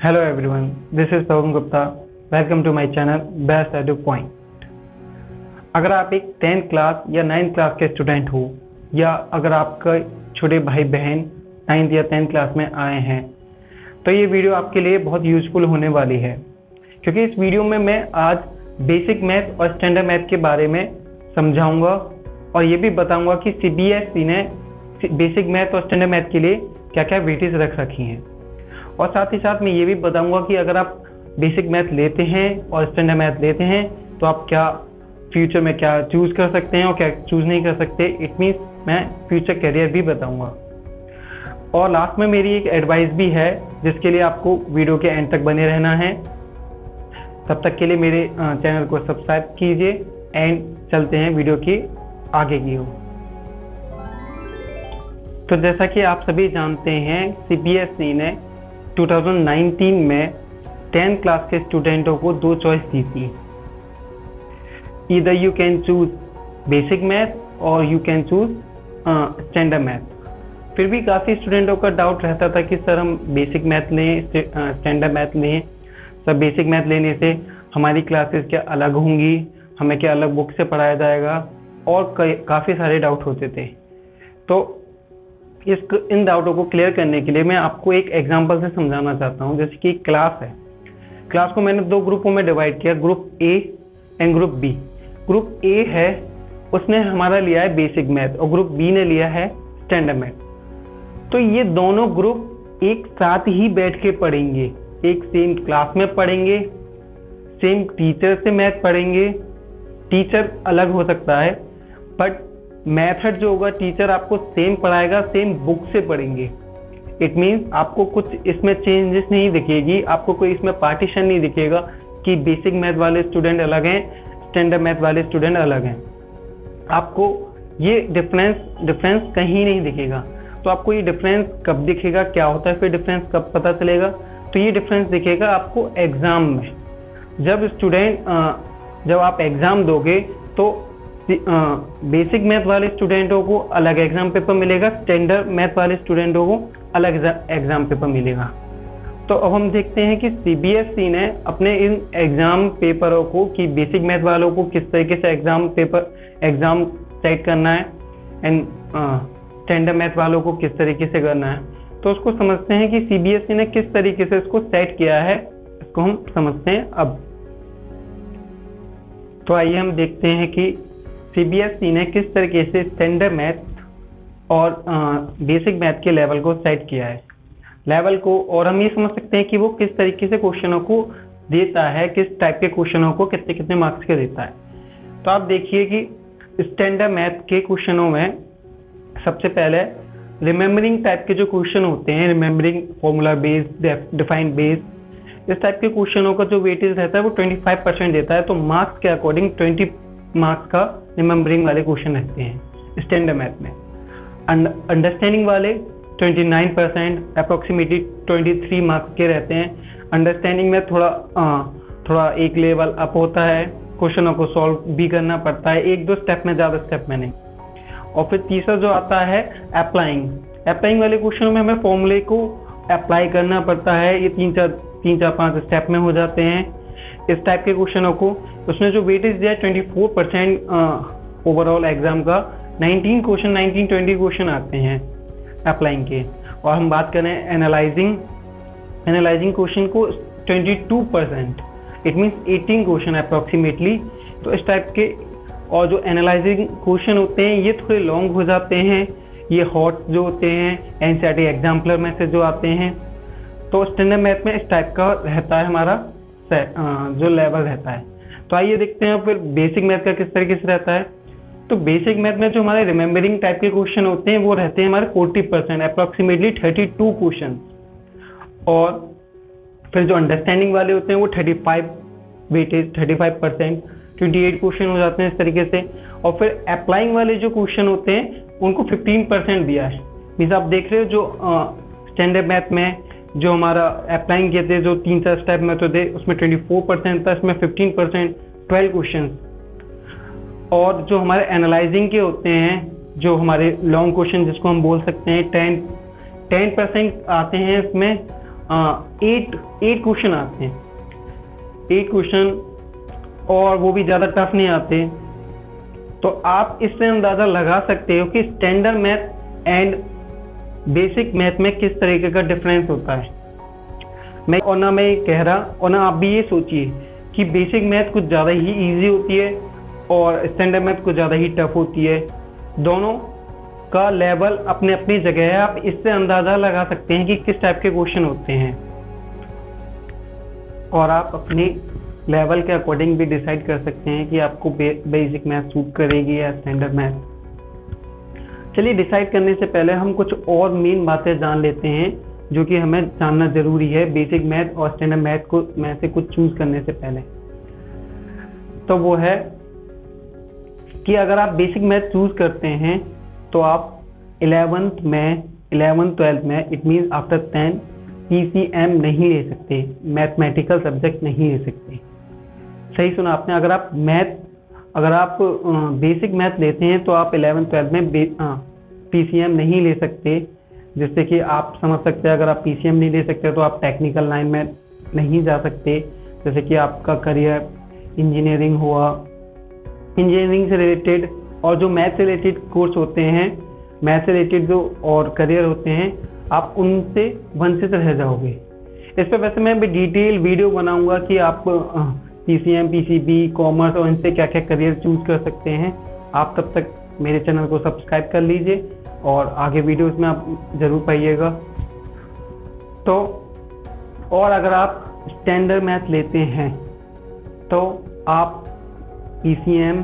Hello everyone, this is Pawan Gupta. Welcome to my channel Best Edu Point. अगर आप एक 10th class या 9th class के student हो या अगर आपका छोटे भाई बहन 9th या 10th क्लास में आए हैं तो ये वीडियो आपके लिए बहुत यूजफुल होने वाली है, क्योंकि इस वीडियो में मैं आज बेसिक मैथ और स्टैंडर्ड मैथ के बारे में समझाऊंगा और ये भी बताऊंगा कि सीबीएसई ने बेसिक मैथ और स्टैंडर्ड मैथ के लिए क्या क्या वेटेज रख रखी हैं। और साथ ही साथ मैं ये भी बताऊंगा कि अगर आप बेसिक मैथ लेते हैं और स्टैंडर्ड मैथ लेते हैं तो आप क्या फ्यूचर में क्या चूज़ कर सकते हैं और क्या चूज़ नहीं कर सकते। इट मीन्स मैं फ्यूचर करियर भी बताऊंगा। और लास्ट में मेरी एक एडवाइस भी है जिसके लिए आपको वीडियो के एंड तक बने रहना है। तब तक के लिए मेरे चैनल को सब्सक्राइब कीजिए एंड चलते हैं वीडियो की आगे की ओर। तो जैसा कि आप सभी जानते हैं, सीबीएसई ने 2019 में 10th क्लास के स्टूडेंटों को 2 चॉइस दी थी। Either you can choose basic math और you can choose standard math. फिर भी काफ़ी स्टूडेंटों का डाउट रहता था कि सर हम बेसिक मैथ लें स्टैंडर्ड मैथ लें, सर बेसिक मैथ लेने से हमारी क्लासेस क्या अलग होंगी, हमें क्या अलग बुक से पढ़ाया जाएगा, और काफ़ी सारे डाउट होते थे। तो इन डाउटों को क्लियर करने के लिए मैं आपको एक एग्जांपल से समझाना चाहता हूं। जैसे कि क्लास है, क्लास को मैंने 2 ग्रुपों में डिवाइड किया, group A and group B. Group A है उसने हमारा लिया है बेसिक मैथ और ग्रुप बी ने लिया है स्टैंडर्ड मैथ। तो ये दोनों ग्रुप एक साथ ही बैठ के पढ़ेंगे, एक सेम क्लास में पढ़ेंगे, सेम टीचर से मैथ पढ़ेंगे। टीचर अलग हो सकता है बट मेथड जो होगा टीचर आपको सेम पढ़ाएगा, सेम बुक से पढ़ेंगे। इट मीन्स आपको कुछ इसमें चेंजेस नहीं दिखेगी, आपको कोई इसमें पार्टीशन नहीं दिखेगा कि बेसिक मैथ वाले स्टूडेंट अलग हैं, स्टैंडर्ड मैथ वाले स्टूडेंट अलग हैं। आपको ये डिफरेंस कहीं नहीं दिखेगा। तो आपको ये डिफरेंस कब दिखेगा, क्या होता है, फिर डिफरेंस कब पता चलेगा? तो ये डिफरेंस दिखेगा आपको एग्जाम में। जब आप एग्जाम दोगे तो बेसिक मैथ वाले स्टूडेंटों को अलग एग्जाम पेपर मिलेगा, स्टैंडर्ड मैथ वाले स्टूडेंटों को अलग एग्जाम पेपर मिलेगा। तो अब हम देखते हैं कि सीबीएसई ने अपने इन एग्जाम पेपरों को कि बेसिक मैथ वालों को किस तरीके से एग्जाम सेट करना है एंड स्टैंडर्ड मैथ वालों को किस तरीके से करना है। तो उसको समझते हैं कि सीबीएसई ने किस तरीके से इसको सेट किया है, इसको हम समझते हैं अब। तो आइए हम देखते हैं कि सीबीएसई ने किस तरीके से स्टैंडर्ड मैथ और बेसिक मैथ के लेवल को सेट किया है, लेवल को। और हम ये समझ सकते हैं कि वो किस तरीके से क्वेश्चनों को देता है, किस टाइप के क्वेश्चनों को कितने कितने मार्क्स के देता है। तो आप देखिए कि स्टैंडर्ड मैथ के क्वेश्चनों में सबसे पहले रिमेम्बरिंग टाइप के जो क्वेश्चन होते हैं, remembering formula based, defined based, इस टाइप के क्वेश्चनों का जो वेटेज रहता है वो 25% देता है। तो मार्क्स के अकॉर्डिंग 20 मार्क्स का रिमेम्बरिंग वाले क्वेश्चन रहते हैं स्टैंडर्ड मैथ में। अंडरस्टैंडिंग वाले 29%, अप्रोक्सीमेटली 23 मार्क्स के रहते हैं। अंडरस्टैंडिंग में थोड़ा एक लेवल अप होता है, क्वेश्चनों को सॉल्व भी करना पड़ता है, 1-2 स्टेप में, ज़्यादा स्टेप में नहीं। और फिर तीसरा जो आता है अप्लाइंग वाले क्वेश्चनों में हमें फॉर्मूले को अप्लाई करना पड़ता है। ये 3-4-5 स्टेप में हो जाते हैं इस टाइप के क्वेश्चनों को। उसने जो वेटेज दिया है 24% ओवरऑल एग्जाम का, 19-20 क्वेश्चन आते हैं अप्लाइंग के। और हम बात करें एनालाइजिंग क्वेश्चन को 22%, इट मीन्स 18 क्वेश्चन अप्रोक्सीमेटली। तो इस टाइप के और जो एनालाइजिंग क्वेश्चन होते हैं ये थोड़े लॉन्ग हो जाते हैं, ये हॉट जो होते हैं एनसीईआरटी एग्जाम्पलर में से जो आते हैं। तो स्टैंडर्ड मैथ में इस टाइप का रहता है हमारा जो लेवल रहता है। तो आइए देखते हैं फिर बेसिक मैथ का किस तरीके से रहता है। तो बेसिक मैथ में जो हमारे रिमेम्बरिंग टाइप के क्वेश्चन होते हैं वो रहते हैं हमारे 40%, अप्रोक्सीमेटली 32 क्वेश्चन। और फिर जो अंडरस्टैंडिंग वाले होते हैं वो 35%, 28 क्वेश्चन हो जाते हैं इस तरीके से। और फिर अप्लाइंग वाले जो क्वेश्चन होते हैं उनको 15% दिया है। मीन्स आप देख रहे हो जो स्टैंडर्ड मैथ में जो हमारा अप्लाइंग किए थे, जो 3-4 स्टेप मेथड थे, उसमें 24% था, इसमें 15%, 12 क्वेश्चन। और जो हमारे एनालाइजिंग के होते हैं, जो हमारे लॉन्ग क्वेश्चन जिसको हम बोल सकते हैं, 10% आते हैं इसमें। एट क्वेश्चन आते हैं, 8 क्वेश्चन, और वो भी ज़्यादा टफ नहीं आते। तो आप इससे अंदाज़ा लगा सकते हो कि standard math and basic math में किस तरीके का डिफरेंस होता है। मैं कह रहा, और ना आप भी ये सोचिए कि बेसिक मैथ कुछ ज़्यादा ही इजी होती है और स्टैंडर्ड मैथ कुछ ज़्यादा ही टफ होती है। दोनों का लेवल अपने अपनी जगह है। आप इससे अंदाज़ा लगा सकते हैं कि किस टाइप के क्वेश्चन होते हैं, और आप अपने लेवल के अकॉर्डिंग भी डिसाइड कर सकते हैं कि आपको बेसिक मैथ सूट करेगी या स्टैंडर्ड मैथ। चलिए, डिसाइड करने से पहले हम कुछ और मेन बातें जान लेते हैं जो कि हमें जानना जरूरी है बेसिक मैथ और स्टैंडर्ड मैथ को में से कुछ चूज करने से पहले। तो वो है कि अगर आप बेसिक मैथ चूज करते हैं तो आप 11th 12th में इट मीन्स आफ्टर 10 PCM नहीं ले सकते, मैथमेटिकल सब्जेक्ट नहीं ले सकते। सही सुना आपने। अगर आप बेसिक मैथ लेते हैं तो आप 11th 12th में PCM नहीं ले सकते। जिससे कि आप समझ सकते हैं, अगर आप PCM नहीं ले सकते तो आप टेक्निकल लाइन में नहीं जा सकते। जैसे कि आपका करियर इंजीनियरिंग हुआ, इंजीनियरिंग से रिलेटेड और जो मैथ से रिलेटेड कोर्स होते हैं, मैथ से रिलेटेड जो और करियर होते हैं, आप उनसे वंचित रह जाओगे। इस पर वैसे मैं भी डिटेल वीडियो बनाऊंगा कि आप PCM, PCB, कॉमर्स और इनसे क्या क्या करियर चूज कर सकते हैं। आप तब तक मेरे चैनल को सब्सक्राइब कर लीजिए और आगे वीडियोस में आप जरूर पाइएगा। तो और अगर आप स्टैंडर्ड मैथ लेते हैं तो आप PCM,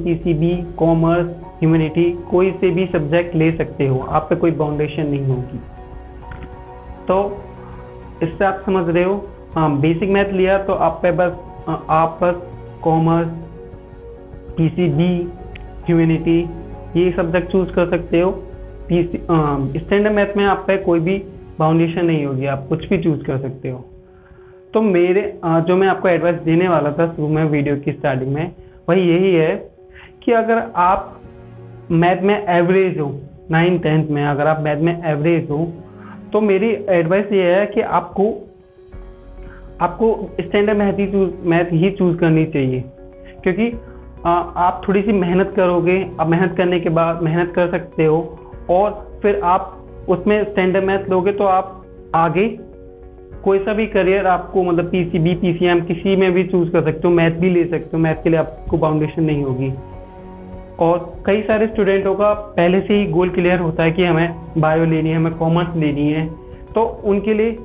PCB, कॉमर्स, ह्यूमैनिटी कोई से भी सब्जेक्ट ले सकते हो, आप पे कोई बाउंडेशन नहीं होगी। तो इससे आप समझ रहे हो, बेसिक मैथ लिया तो आप बस कॉमर्स, PCB, ह्यूमैनिटी ये सब्जेक्ट चूज कर सकते हो। स्टैंडर्ड मैथ में आप पे कोई भी बाउंडेशन नहीं होगी, आप कुछ भी चूज कर सकते हो। तो जो मैं आपको एडवाइस देने वाला था शुरू में वीडियो की स्टार्टिंग में, वही यही है कि अगर आप मैथ में एवरेज हो, 9th 10th में अगर आप मैथ में एवरेज हो, तो मेरी एडवाइस ये है कि आपको स्टैंडर्ड मैथ ही चूज करनी चाहिए। क्योंकि आप थोड़ी सी मेहनत करोगे, आप मेहनत करने के बाद मेहनत कर सकते हो और फिर आप उसमें स्टैंडर्ड मैथ लोगे तो आप आगे कोई सा भी करियर आपको, मतलब PCB, PCM किसी में भी चूज कर सकते हो, मैथ भी ले सकते हो, मैथ के लिए आपको बाउंडेशन नहीं होगी। और कई सारे स्टूडेंटों का पहले से ही गोल क्लियर होता है कि हमें बायो लेनी है, हमें कॉमर्स लेनी है, तो उनके लिए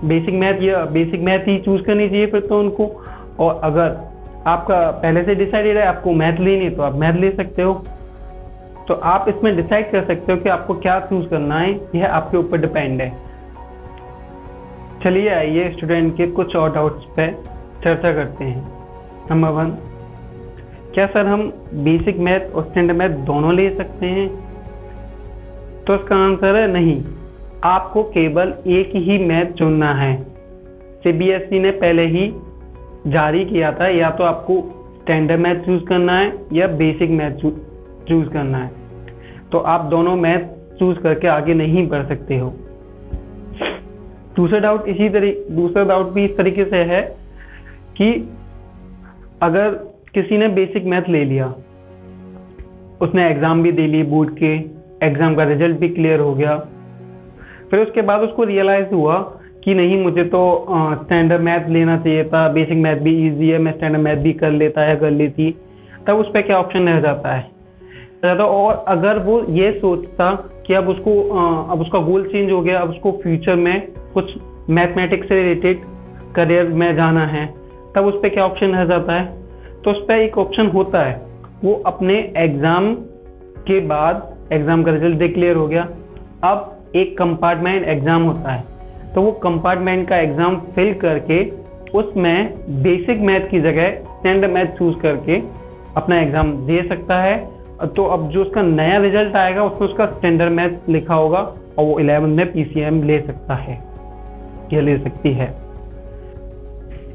बेसिक मैथ ही चूज करनी चाहिए फिर तो उनको। और अगर आपका पहले से डिसाइडेड है आपको मैथ लेनी है तो आप मैथ ले सकते हो। तो आप इसमें डिसाइड कर सकते हो कि आपको क्या चूज करना है, यह आपके ऊपर डिपेंड है। चलिए आइए स्टूडेंट के कुछ और डाउट्स पे चर्चा करते हैं। नंबर 1, क्या सर हम बेसिक मैथ और स्टैंडर्ड मैथ दोनों ले सकते हैं? तो इसका आंसर है नहीं, आपको केवल एक ही मैथ चुनना है। CBSE ने पहले ही जारी किया था, या तो आपको स्टैंडर्ड मैथ चूज करना है या बेसिक मैथ चूज करना है। तो आप दोनों मैथ चूज करके आगे नहीं बढ़ सकते हो। दूसरा डाउट भी इस तरीके से है कि अगर किसी ने बेसिक मैथ ले लिया, उसने एग्जाम भी दे ली, बोर्ड के एग्जाम का रिजल्ट भी क्लियर हो गया, फिर उसके बाद उसको रियलाइज हुआ कि नहीं, मुझे तो स्टैंडर्ड मैथ लेना चाहिए था, बेसिक मैथ भी इजी है, मैं स्टैंडर्ड मैथ भी कर लेता या कर लेती, तब उस पर क्या ऑप्शन रह जाता है। और अगर वो ये सोचता कि अब उसका गोल चेंज हो गया, अब उसको फ्यूचर में कुछ मैथमेटिक्स से रिलेटेड करियर में जाना है, तब उस पर क्या ऑप्शन रह जाता है। तो उस पर एक ऑप्शन होता है, वो अपने एग्जाम के बाद एग्जाम का रिजल्ट डिक्लेयर हो गया, अब एक कंपार्टमेंट एग्जाम होता है, तो वो कंपार्टमेंट का एग्जाम फिल करके उसमें बेसिक मैथ की जगह स्टैंडर्ड मैथ चूज करके अपना एग्जाम दे सकता है। तो अब जो उसका नया रिजल्ट आएगा उसमें उसका स्टैंडर्ड मैथ लिखा होगा और वो 11 में PCM ले सकता है या ले सकती है।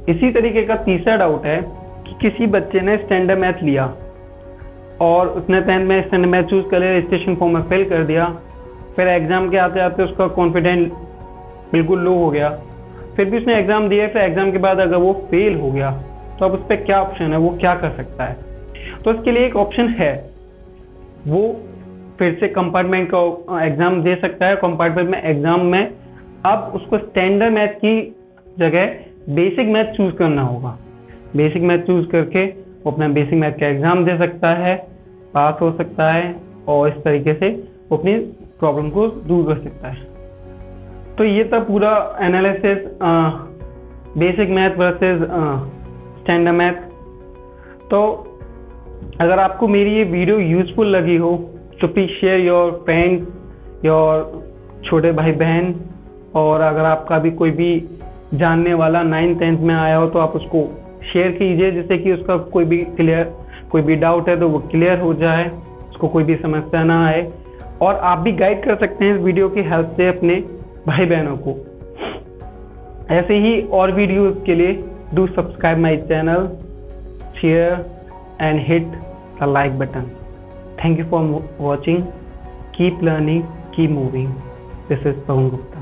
इसी तरीके का तीसरा डाउट है कि किसी बच्चे ने स्टैंडर्ड मैथ लिया और उसने 10th में स्टैंडर्ड मैथ चूज कर लिया, रजिस्ट्रेशन फॉर्म में फिल कर दिया, फिर एग्ज़ाम के आते आते उसका कॉन्फिडेंस बिल्कुल लो हो गया, फिर भी उसने एग्ज़ाम दिया, फिर एग्ज़ाम के बाद अगर वो फेल हो गया तो अब उस पर क्या ऑप्शन है, वो क्या कर सकता है? तो इसके लिए एक ऑप्शन है, वो फिर से कंपार्टमेंट का एग्ज़ाम दे सकता है। कंपार्टमेंट में एग्ज़ाम में अब उसको स्टैंडर्ड मैथ की जगह बेसिक मैथ चूज़ करना होगा। बेसिक मैथ चूज़ करके वो अपना बेसिक मैथ का एग्ज़ाम दे सकता है, पास हो सकता है और इस तरीके से वो अपनी प्रॉब्लम को दूर कर सकता है। तो ये था पूरा analysis basic math versus standard math. तो अगर आपको मेरी ये वीडियो यूज़फुल लगी हो तो please share your friends, your छोटे भाई बहन, और अगर आपका भी कोई भी जानने वाला 9th 10th में आया हो तो आप उसको शेयर कीजिए, जिससे कि उसका कोई भी डाउट है तो वो क्लियर हो जाए, उसको कोई भी समस्या ना आए। और आप भी गाइड कर सकते हैं इस वीडियो की हेल्प से अपने भाई बहनों को। ऐसे ही और वीडियोस के लिए do subscribe my channel, share and hit the like button. Thank you for watching. Keep learning, keep moving. This is Pawan Gupta.